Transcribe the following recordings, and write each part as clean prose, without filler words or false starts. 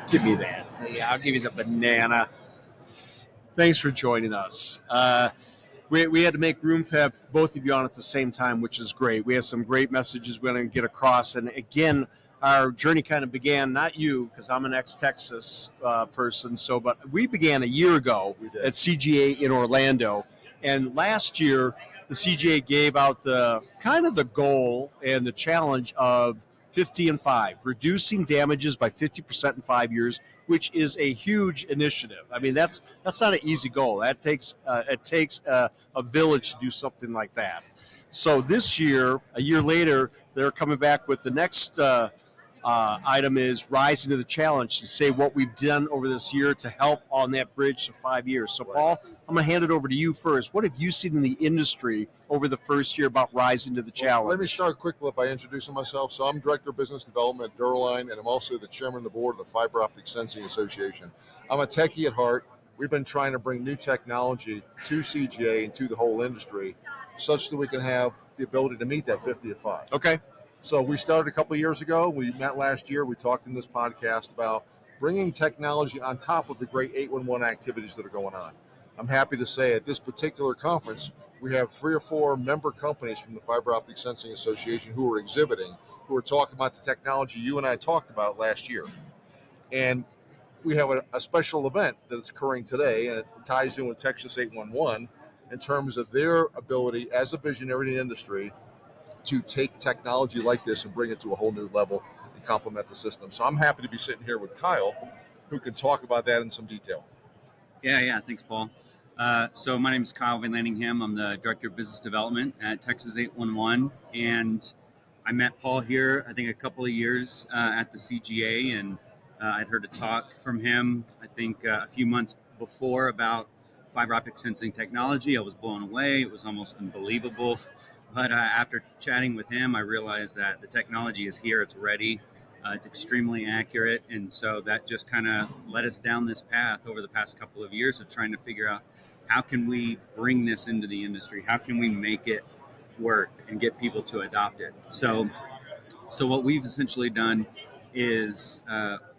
Give me that. Yeah, I'll give you the banana. Thanks for joining us. We had to make room to have both of you on at the same time, which is great. We have some great messages we want to get across. And again, our journey kind of began, not you, because I'm an ex-Texas person, but we began a year ago at CGA in Orlando. And last year, the CGA gave out the kind of the goal and the challenge of 50 and 5, reducing damages by 50% in 5 years, which is a huge initiative. I mean, that's not an easy goal. That takes a village to do something like that. So this year, a year later, they're coming back with the next item is rising to the challenge to say what we've done over this year to help on that bridge to 5 years. So, Paul, I'm going to hand it over to you first. What have you seen in the industry over the first year about rising to the challenge? Let me start quickly by introducing myself. So I'm Director of Business Development at Dura-Line, and I'm also the Chairman of the Board of the Fiber Optic Sensing Association. I'm a techie at heart. We've been trying to bring new technology to CGA and to the whole industry such that we can have the ability to meet that 50 at 5. Okay. So we started a couple of years ago. We met last year. We talked in this podcast about bringing technology on top of the great 811 activities that are going on. I'm happy to say at this particular conference, we have 3 or 4 member companies from the Fiber Optic Sensing Association who are exhibiting, who are talking about the technology you and I talked about last year. And we have a special event that's occurring today, and it ties in with Texas 811 in terms of their ability as a visionary in the industry to take technology like this and bring it to a whole new level and complement the system. So I'm happy to be sitting here with Kyle, who can talk about that in some detail. Yeah. Thanks, Paul. So my name is Kyle Van Landingham. I'm the Director of Business Development at Texas 811. And I met Paul here, I think, a couple of years at the CGA. And I'd heard a talk from him, I think, a few months before about fiber optic sensing technology. I was blown away. It was almost unbelievable. But after chatting with him, I realized that the technology is here. It's ready. It's extremely accurate. And so that just kind of led us down this path over the past couple of years of trying to figure out how can we bring this into the industry? How can we make it work and get people to adopt it? So what we've essentially done is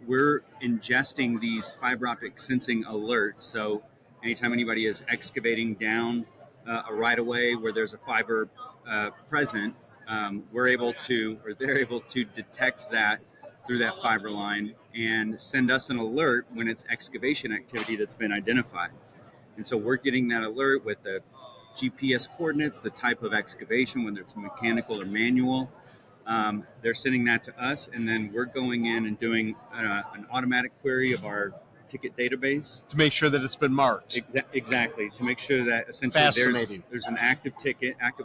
we're ingesting these fiber optic sensing alerts. So anytime anybody is excavating down a right of way where there's a fiber present, they're able to detect that through that fiber line and send us an alert when it's excavation activity that's been identified. And so we're getting that alert with the GPS coordinates, the type of excavation, whether it's mechanical or manual. They're sending that to us, and then we're going in and doing an automatic query of our ticket database to make sure that it's been marked. Exactly, to make sure that essentially there's an active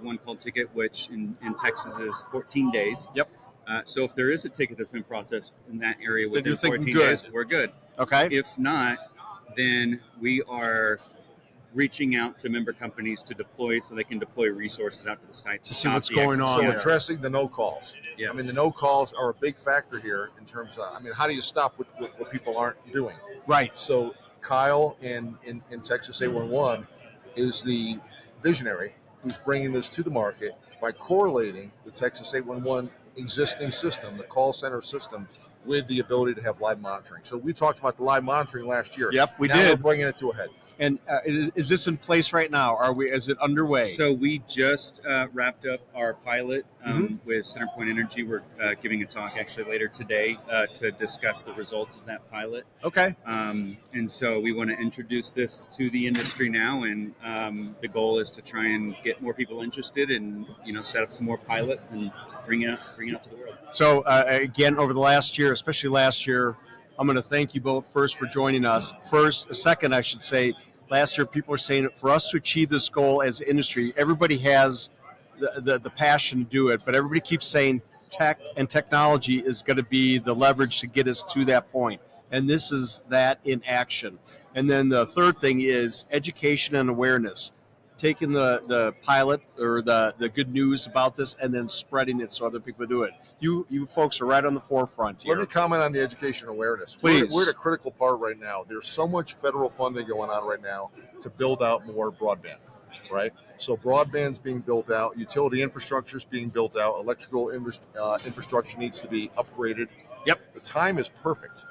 one called ticket, which in Texas is 14 days. Yep. So if there is a ticket that's been processed in that area within 14 days, we're good. Okay. If not, then we are reaching out to member companies to deploy so they can deploy resources out to the site to see what's going on. So addressing the no calls. Yes. I mean, the no calls are a big factor here in terms of, how do you stop what people aren't doing? Right. So Kyle in Texas 811 is the visionary who's bringing this to the market by correlating the Texas 811 existing system, the call center system, with the ability to have live monitoring. So we talked about the live monitoring last year. Yep, we now did. We're bringing it to a head. And is this in place right now? Is it underway? So we just wrapped up our pilot with CenterPoint Energy. We're giving a talk actually later today to discuss the results of that pilot. Okay. And so we want to introduce this to the industry now, and the goal is to try and get more people interested and set up some more pilots and bring it out to the world. So again, over the last year, especially last year, I'm going to thank you both first for joining us. Second, I should say, last year people are saying for us to achieve this goal as an industry, everybody has the passion to do it, but everybody keeps saying tech and technology is going to be the leverage to get us to that point. And this is that in action. And then the third thing is education and awareness. Taking the pilot or the good news about this and then spreading it so other people do it. You folks are right on the forefront here. Let me comment on the education awareness. Please. We're at a critical part right now. There's so much federal funding going on right now to build out more broadband, right? So broadband's being built out, utility infrastructure is being built out, electrical infrastructure needs to be upgraded. Yep. The time is perfect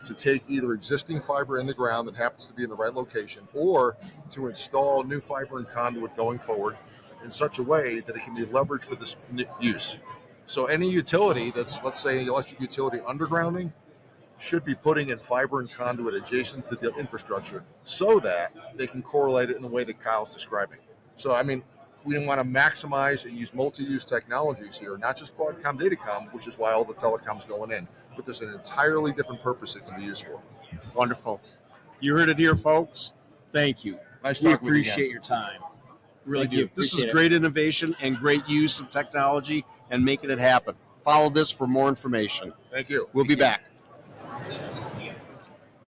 to take either existing fiber in the ground that happens to be in the right location, or to install new fiber and conduit going forward in such a way that it can be leveraged for this use. So any utility that's, let's say, an electric utility undergrounding, should be putting in fiber and conduit adjacent to the infrastructure so that they can correlate it in the way that Kyle's describing. So, I mean, we want to maximize and use multi-use technologies here, not just Broadcom Datacom, which is why all the telecom's going in, but there's an entirely different purpose it can be used for. Wonderful. You heard it here, folks. Thank you. Nice We talking with you again. appreciate your time. Really Thank you. do. This is Appreciate it. great innovation and great use of technology and making it happen. Follow this for more information. Thank you. We'll be back.